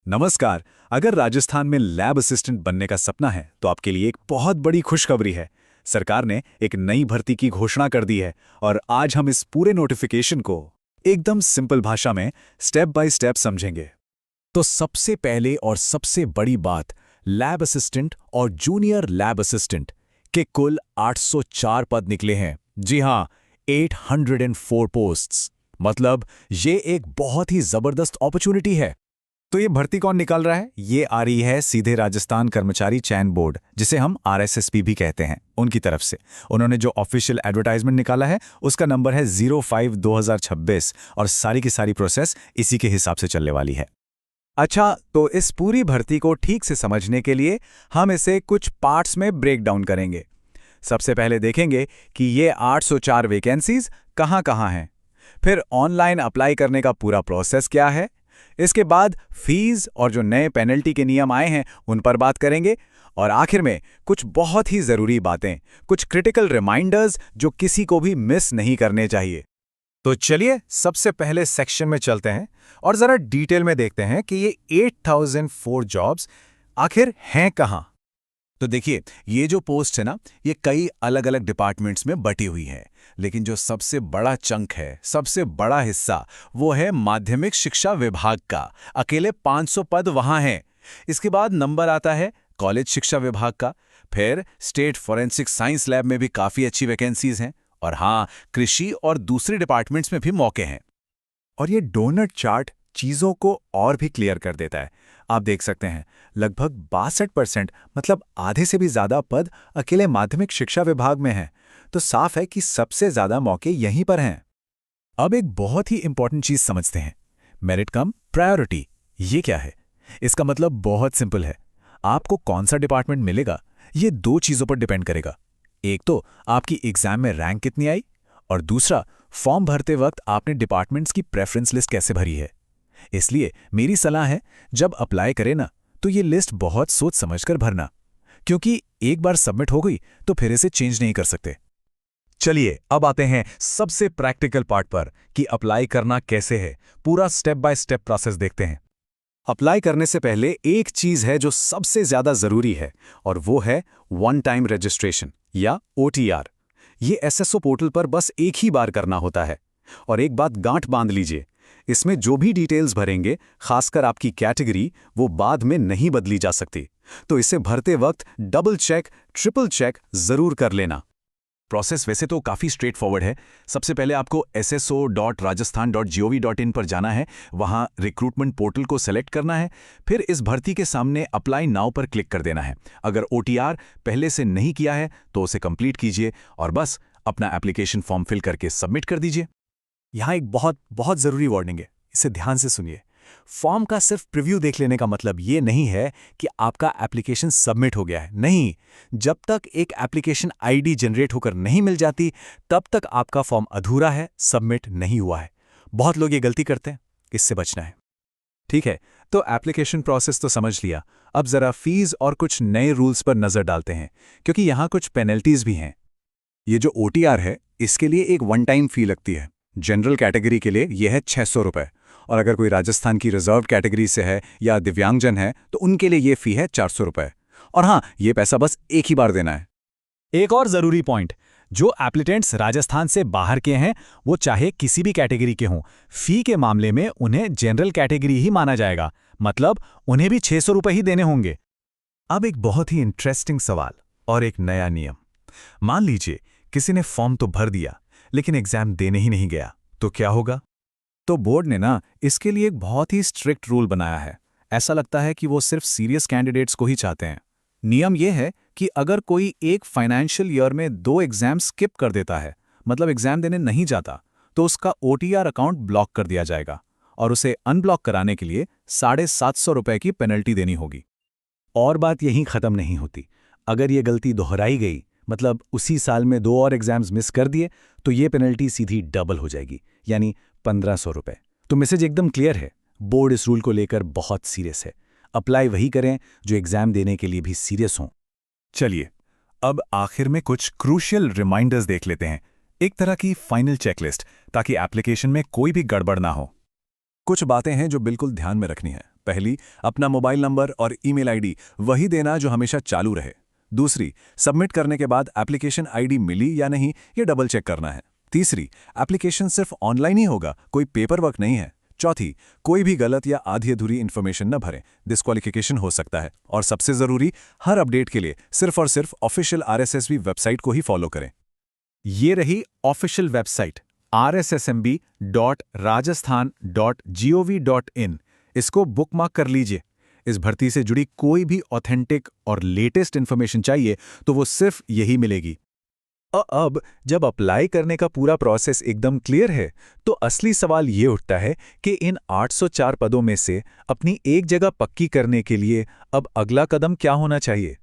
नमस्कार। अगर राजस्थान में लैब असिस्टेंट बनने का सपना है तो आपके लिए एक बहुत बड़ी खुशखबरी है। सरकार ने एक नई भर्ती की घोषणा कर दी है और आज हम इस पूरे नोटिफिकेशन को एकदम सिंपल भाषा में स्टेप बाय स्टेप समझेंगे। तो सबसे पहले और सबसे बड़ी बात, लैब असिस्टेंट और जूनियर लैब असिस्टेंट के कुल 804 पद निकले हैं। जी हां, 804 पोस्ट्स। मतलब ये एक बहुत ही जबरदस्त अपॉर्चुनिटी है। तो ये भर्ती कौन निकाल रहा है? ये आ रही है सीधे राजस्थान कर्मचारी चयन बोर्ड, जिसे हम RSSB भी कहते हैं, उनकी तरफ से। उन्होंने जो ऑफिशियल एडवर्टाइजमेंट निकाला है उसका नंबर है 05/2026 और सारी की सारी प्रोसेस इसी के हिसाब से चलने वाली है। अच्छा, तो इस पूरी भर्ती को ठीक से समझने के लिए हम इसे कुछ पार्ट्स में ब्रेक डाउन करेंगे। सबसे पहले देखेंगे कि ये 804 वैकेंसीज कहाँ हैं। फिर ऑनलाइन अप्लाई करने का पूरा प्रोसेस क्या है। इसके बाद फीस और जो नए पेनल्टी के नियम आए हैं उन पर बात करेंगे। और आखिर में कुछ बहुत ही जरूरी बातें, कुछ क्रिटिकल रिमाइंडर्स जो किसी को भी मिस नहीं करने चाहिए। तो चलिए सबसे पहले सेक्शन में चलते हैं और जरा डिटेल में देखते हैं कि ये 8004 जॉब्स आखिर हैं कहां। तो देखिए, ये जो पोस्ट है ना, ये कई अलग अलग डिपार्टमेंट्स में बटी हुई है, लेकिन जो सबसे बड़ा चंक है, सबसे बड़ा हिस्सा, वो है माध्यमिक शिक्षा विभाग का। अकेले 500 पद वहां हैं। इसके बाद नंबर आता है कॉलेज शिक्षा विभाग का। फिर स्टेट फॉरेंसिक साइंस लैब में भी काफ़ी अच्छी वैकेंसीज हैं। और हाँ, कृषि और दूसरे डिपार्टमेंट्स में भी मौके हैं। और ये डोनट चार्ट चीज़ों को और भी क्लियर कर देता है। आप देख सकते हैं, लगभग 62%, मतलब आधे से भी ज़्यादा पद अकेले माध्यमिक शिक्षा विभाग में हैं। तो साफ है कि सबसे ज़्यादा मौके यहीं पर हैं। अब एक बहुत ही इंपॉर्टेंट चीज़ समझते हैं, मेरिट कम प्रायोरिटी। ये क्या है? इसका मतलब बहुत सिंपल है। आपको कौन सा डिपार्टमेंट मिलेगा, ये दो चीज़ों पर डिपेंड करेगा। एक तो आपकी एग्जाम में रैंक कितनी आई, और दूसरा फॉर्म भरते वक्त आपने डिपार्टमेंट्स की प्रेफरेंस लिस्ट कैसे भरी है। इसलिए मेरी सलाह है, जब अप्लाई करें ना, तो ये लिस्ट बहुत सोच समझकर भरना, क्योंकि एक बार सबमिट हो गई तो फिर इसे चेंज नहीं कर सकते। चलिए अब आते हैं सबसे प्रैक्टिकल पार्ट पर कि अप्लाई करना कैसे है। पूरा स्टेप बाय स्टेप प्रोसेस देखते हैं। अप्लाई करने से पहले एक चीज है जो सबसे ज्यादा जरूरी है, और वो है वन टाइम रजिस्ट्रेशन या OTR। ये SSO पोर्टल पर बस एक ही बार करना होता है। और एक बात गांठ बांध लीजिए, इसमें जो भी डिटेल्स भरेंगे, खासकर आपकी कैटेगरी, वो बाद में नहीं बदली जा सकती। तो इसे भरते वक्त डबल चेक, ट्रिपल चेक जरूर कर लेना। प्रोसेस वैसे तो काफ़ी स्ट्रेट फॉरवर्ड है। सबसे पहले आपको sso.rajasthan.gov.in पर जाना है। वहाँ रिक्रूटमेंट पोर्टल को सेलेक्ट करना है। फिर इस भर्ती के सामने अप्लाई नाउ पर क्लिक कर देना है। अगर OTR पहले से नहीं किया है तो उसे कंप्लीट कीजिए और बस अपना एप्लीकेशन फॉर्म फिल करके सबमिट कर दीजिए। यहाँ एक बहुत बहुत ज़रूरी वार्निंग है, इसे ध्यान से सुनिए। फॉर्म का सिर्फ प्रीव्यू देख लेने का मतलब ये नहीं है कि आपका एप्लीकेशन सबमिट हो गया है। नहीं, जब तक एक एप्लीकेशन ID जनरेट होकर नहीं मिल जाती, तब तक आपका फॉर्म अधूरा है, सबमिट नहीं हुआ है। बहुत लोग ये गलती करते हैं, इससे बचना है। ठीक है, तो एप्लीकेशन प्रोसेस तो समझ लिया। अब जरा फीस और कुछ नए रूल्स पर नजर डालते हैं, क्योंकि यहाँ कुछ पेनल्टीज भी हैं। ये जो OTR है, इसके लिए एक वन टाइम फी लगती है। जनरल कैटेगरी के लिए यह है 600 रुपये, और अगर कोई राजस्थान की रिजर्व कैटेगरी से है या दिव्यांगजन है तो उनके लिए ये फी है 400 रुपये। और हाँ, ये पैसा बस एक ही बार देना है। एक और ज़रूरी पॉइंट, जो एप्लीकेंट्स राजस्थान से बाहर के हैं, वो चाहे किसी भी कैटेगरी के हों, फी के मामले में उन्हें जनरल कैटेगरी ही माना जाएगा। मतलब उन्हें भी 600 रुपये ही देने होंगे। अब एक बहुत ही इंटरेस्टिंग सवाल और एक नया नियम। मान लीजिए किसी ने फॉर्म तो भर दिया, लेकिन एग्जाम देने ही नहीं गया, तो क्या होगा? तो बोर्ड ने ना इसके लिए एक बहुत ही स्ट्रिक्ट रूल बनाया है। ऐसा लगता है कि वो सिर्फ सीरियस कैंडिडेट्स को ही चाहते हैं। नियम ये है कि अगर कोई एक फाइनेंशियल ईयर में 2 एग्जाम स्किप कर देता है, मतलब एग्जाम देने नहीं जाता, तो उसका OTR अकाउंट ब्लॉक कर दिया जाएगा और उसे अनब्लॉक कराने के लिए 750 रुपये की पेनल्टी देनी होगी। और बात यहीं खत्म नहीं होती। अगर ये गलती दोहराई गई, मतलब उसी साल में 2 और एग्जाम्स मिस कर दिए, तो ये पेनल्टी सीधी डबल हो जाएगी, यानी 1500 रुपये। तो मैसेज एकदम क्लियर है, बोर्ड इस रूल को लेकर बहुत सीरियस है। अप्लाई वही करें जो एग्जाम देने के लिए भी सीरियस हों। चलिए अब आखिर में कुछ क्रूशियल रिमाइंडर्स देख लेते हैं, एक तरह की फाइनल चेकलिस्ट, ताकि एप्लीकेशन में कोई भी गड़बड़ ना हो। कुछ बातें हैं जो बिल्कुल ध्यान में रखनी है। पहली, अपना मोबाइल नंबर और ईमेल आईडी वही देना जो हमेशा चालू रहे। दूसरी, सबमिट करने के बाद एप्लीकेशन आईडी मिली या नहीं ये डबल चेक करना है। तीसरी, एप्लीकेशन सिर्फ ऑनलाइन ही होगा, कोई पेपर वर्क नहीं है। चौथी, कोई भी गलत या आधी अधूरी इन्फॉर्मेशन न भरें, डिस्क्वालिफिकेशन हो सकता है। और सबसे जरूरी, हर अपडेट के लिए सिर्फ और सिर्फ ऑफिशियल RSSB वेबसाइट को ही फॉलो करें। ये रही ऑफिशियल वेबसाइट rssmb.rajasthan.gov.in। इसको बुकमार्क कर लीजिए। इस भर्ती से जुड़ी कोई भी ऑथेंटिक और लेटेस्ट इन्फॉर्मेशन चाहिए तो वो सिर्फ यही मिलेगी। अब जब अप्लाई करने का पूरा प्रोसेस एकदम क्लियर है तो असली सवाल ये उठता है कि इन 804 पदों में से अपनी एक जगह पक्की करने के लिए अब अगला कदम क्या होना चाहिए।